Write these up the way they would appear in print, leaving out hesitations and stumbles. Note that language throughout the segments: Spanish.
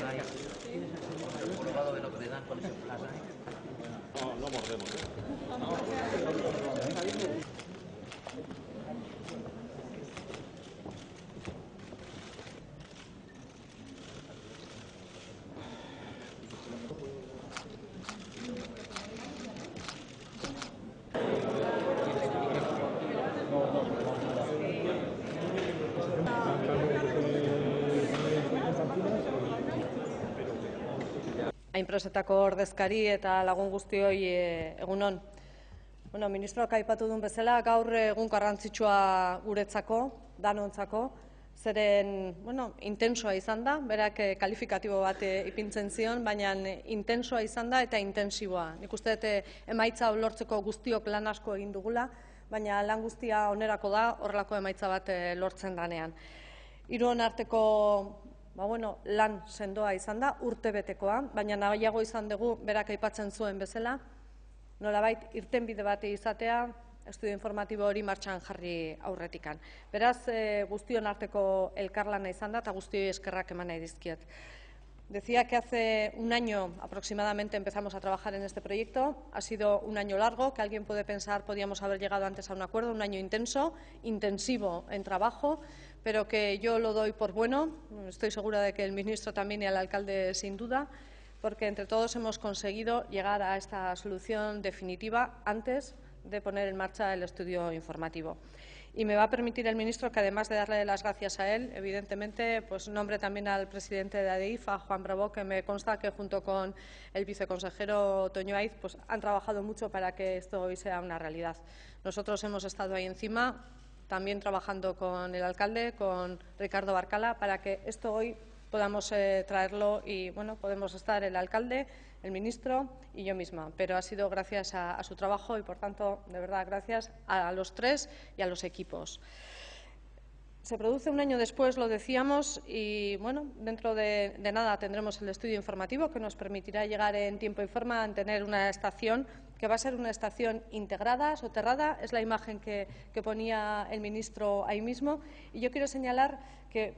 hay. ¿Tienes el probado de lo que le dan? ¿Cuál es el plazo? No mordemos. Hainpresetako ordezkari eta lagun guztioi egunon. Bueno, ministroak aipatu duen bezala, gaur egun garrantzitsua guretzako, danontzako, zeren, intensoa izan da, berak kalifikatibo bat ipintzen zion, baina intensoa izan da eta intensiboa. Nik uste dut emaitza lortzeko guztiok lan asko egin dugula, baina lan guztia onerako da, horrelako emaitza bat lortzen danean. Hiruon arteko lan sendoa izan da, urtebetekoa, baina nahiago izan dugu berak aipatzen zuen bezala, nolabait irtenbide bat izatea, estudio informatibo hori martxan jarri aurretikan. Beraz, guztion arteko elkarlana izan da eta guztioi eskerrak eman nahi dizkiet. Decía que hace un año aproximadamente empezamos a trabajar en este proyecto. Ha sido un año largo, que alguien puede pensar podíamos haber llegado antes a un acuerdo, un año intenso, intensivo en trabajo, pero que yo lo doy por bueno. Estoy segura de que el ministro también y el alcalde sin duda, porque entre todos hemos conseguido llegar a esta solución definitiva antes de poner en marcha el estudio informativo. Y me va a permitir el ministro que, además de darle las gracias a él, evidentemente, pues nombre también al presidente de ADIF, a Juan Bravo, que me consta que junto con el viceconsejero Toño Aiz pues han trabajado mucho para que esto hoy sea una realidad. Nosotros hemos estado ahí encima, también trabajando con el alcalde, con Ricardo Barcala, para que esto hoy podamos traerlo y podemos estar el alcalde, el ministro y yo misma. Pero ha sido gracias a su trabajo y, por tanto, de verdad, gracias a los tres y a los equipos. Se produce un año después, lo decíamos, y dentro de nada tendremos el estudio informativo que nos permitirá llegar en tiempo y forma a tener una estación que va a ser una estación integrada, soterrada, es la imagen que ponía el ministro ahí mismo. Y yo quiero señalar que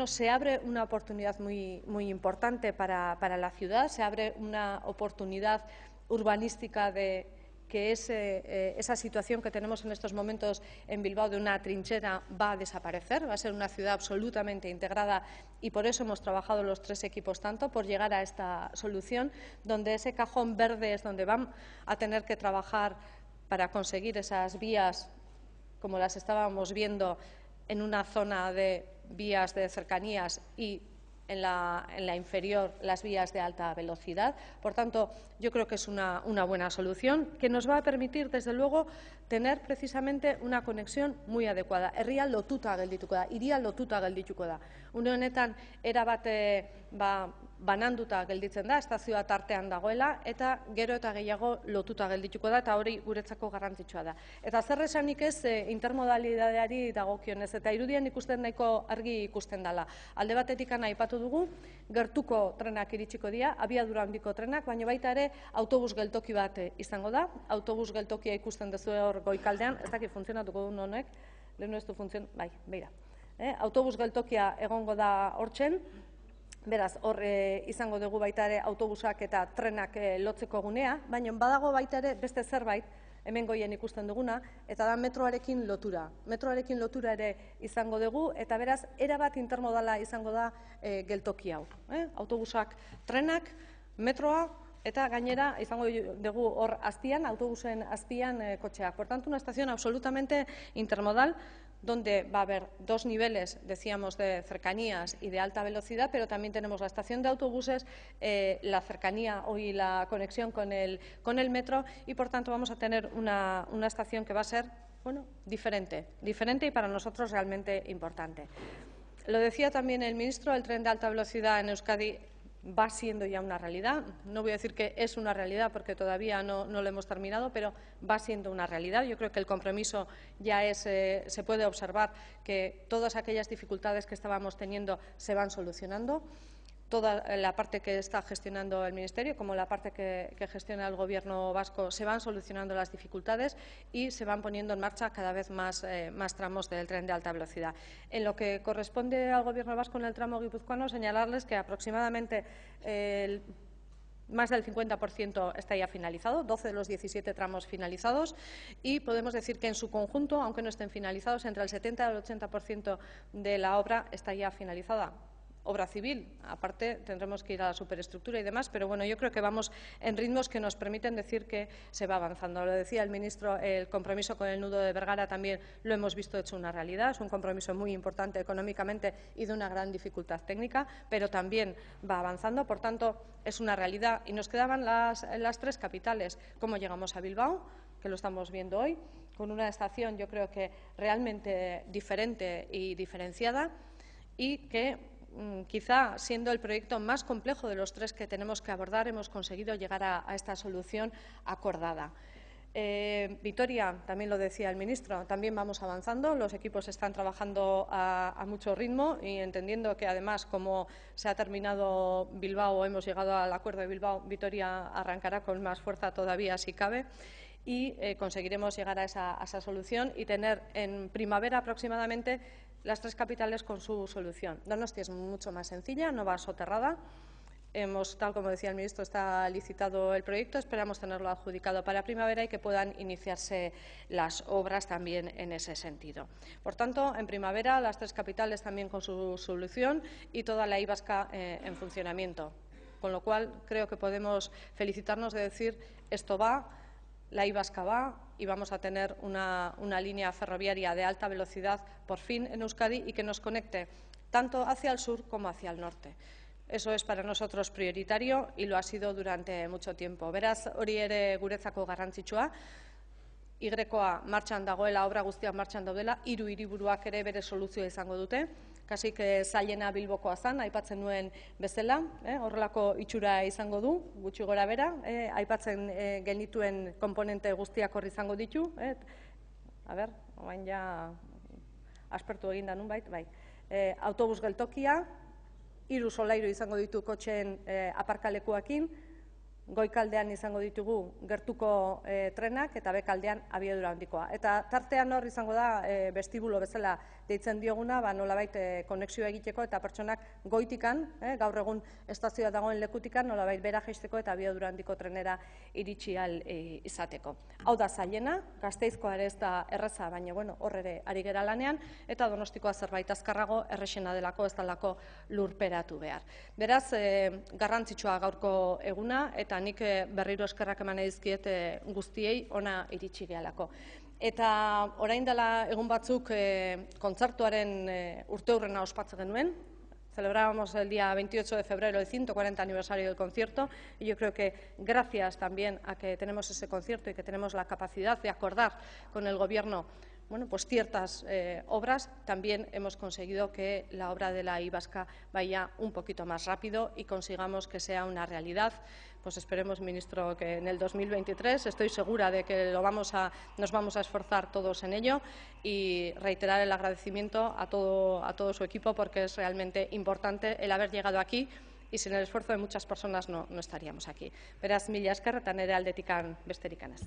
se abre una oportunidad muy importante para la ciudad, se abre una oportunidad urbanística de que esa situación que tenemos en estos momentos en Bilbao de una trinchera va a desaparecer, va a ser una ciudad absolutamente integrada y por eso hemos trabajado los tres equipos tanto, por llegar a esta solución, donde ese cajón verde es donde van a tener que trabajar para conseguir esas vías, como las estábamos viendo, en una zona de vías de cercanías y en la inferior las vías de alta velocidad. Por tanto, yo creo que es una buena solución que nos va a permitir, desde luego, tener precisamente una conexión muy adecuada. Herria lotuta geldituko da, hiria lotuta geldituko da. Une honetan erabat bananduta gelditzen da, estazioa tartean dagoela, eta gero eta gehiago lotuta geldituko da, eta hori guretzako garrantzitsua da. Eta zer esanik ez intermodalidadeari dagokionez, eta irudian ikusten nahiko argi ikusten dela. Alde batetik aipatu dugu, gertuko trenak iritsiko dira, abiadura handiko trenak, baina baita ere autobus geltoki bat izango da. Autobus geltokia ikusten duzu hor goikaldean, ez dakit funtzionatuko duen honek, lehen ez du bai, beira. Autobus geltokia egongo da hortzen, beraz, hor izango dugu baita ere autobusak eta trenak lotzeko gunea, baina badago baita ere beste zerbait, hemen goien ikusten duguna, eta da metroarekin lotura. Metroarekin lotura ere izango dugu, eta beraz, erabat intermodala izango da geltoki hau. Autobusak, trenak, metroa, eta gainera izango dugu hor azpian, autobusen azpian kotxeak. Por tanto, una estación absolutamente intermodal, donde va a haber dos niveles, decíamos, de cercanías y de alta velocidad, pero también tenemos la estación de autobuses, la cercanía y la conexión con el metro y, por tanto, vamos a tener una estación que va a ser diferente y para nosotros realmente importante. Lo decía también el ministro, el tren de alta velocidad en Euskadi va siendo ya una realidad. No voy a decir que es una realidad porque todavía no lo hemos terminado, pero va siendo una realidad. Yo creo que el compromiso ya se puede observar que todas aquellas dificultades que estábamos teniendo se van solucionando. toda la parte que está gestionando el Ministerio como la parte que gestiona el Gobierno vasco se van solucionando las dificultades y se van poniendo en marcha cada vez más tramos del tren de alta velocidad. En lo que corresponde al Gobierno vasco en el tramo guipuzcoano, señalarles que aproximadamente más del 50% está ya finalizado, 12 de los 17 tramos finalizados, y podemos decir que en su conjunto, aunque no estén finalizados, entre el 70 y el 80% de la obra está ya finalizada. Obra civil, aparte tendremos que ir a la superestructura y demás, pero bueno, yo creo que vamos en ritmos que nos permiten decir que se va avanzando. Lo decía el ministro, el compromiso con el nudo de Bergara también lo hemos visto hecho una realidad, es un compromiso muy importante económicamente y de una gran dificultad técnica, pero también va avanzando, por tanto es una realidad. Y nos quedaban las tres capitales. ¿Cómo llegamos a Bilbao? Que lo estamos viendo hoy, con una estación yo creo que realmente diferente y diferenciada, y que quizá siendo el proyecto más complejo de los tres que tenemos que abordar, hemos conseguido llegar a esta solución acordada. Vitoria, también lo decía el ministro, también vamos avanzando, los equipos están trabajando a mucho ritmo y entendiendo que además, como se ha terminado Bilbao o hemos llegado al acuerdo de Bilbao, Vitoria arrancará con más fuerza todavía si cabe, y conseguiremos llegar a esa solución y tener en primavera aproximadamente las tres capitales con su solución. Donosti es mucho más sencilla, no va soterrada. Tal como decía el ministro, está licitado el proyecto, esperamos tenerlo adjudicado para primavera y que puedan iniciarse las obras también en ese sentido. Por tanto, en primavera las tres capitales también con su solución y toda la Y vasca en funcionamiento. Con lo cual, creo que podemos felicitarnos de decir esto va, la Y vasca va y vamos a tener una línea ferroviaria de alta velocidad por fin en Euskadi y que nos conecte tanto hacia el sur como hacia el norte. Eso es para nosotros prioritario y lo ha sido durante mucho tiempo. Beraz, hori ere guretzako garrantzitsua. Y-a martxan dagoela, obra guztiak martxan daudela, 3 hiriburuak ere bere soluzioa izango dute. Kasik zailena Bilbokoa zen, aipatzen nuen bezala, horrelako itxura izango du, gutxi gora bera, aipatzen genituen konponente guztiak hor izango ditu. Oain ja aspertu eginda nunbait, bai. Autobus geltokia, 3 solairu izango ditu kotxeen aparkalekuakin, goikaldean izango ditugu gertuko trenak eta bekaldean abiadura handikoa. Eta tartean hor izango da vestibulo bezala deitzen dioguna, nolabait konexioa egiteko eta pertsonak goitikan, gaur egun estazioa dagoen lekutikan, nolabait bera jaisteko eta abiadura handiko trenera iritsi ahal izateko. Hau da zailena, Gasteizkoa ere ez da erreza, baina hor ere ari gera lanean, eta Donostikoa zerbait azkarrago errexena delako ez delako lurperatu behar. Beraz, garrantzitsua gaurko eguna, eta nik berriro eskerrak eman dizkiet guztiei ona iritsi gehalako. Eta orain dela egun batzuk kontzertuaren urteurrena ospatzen genuen. Celebrábamos el día 28 de febrero el 140 aniversario del concierto y yo creo que gracias también a que tenemos ese concierto y que tenemos la capacidad de acordar con el Gobierno pues ciertas obras, también hemos conseguido que la obra de la Y vasca vaya un poquito más rápido y consigamos que sea una realidad. Pues esperemos, ministro, que en el 2023, estoy segura de que nos vamos a esforzar todos en ello, y reiterar el agradecimiento a todo su equipo, porque es realmente importante el haber llegado aquí y sin el esfuerzo de muchas personas no estaríamos aquí. Beraz, mila esker eta nire aldetikan besterik ez.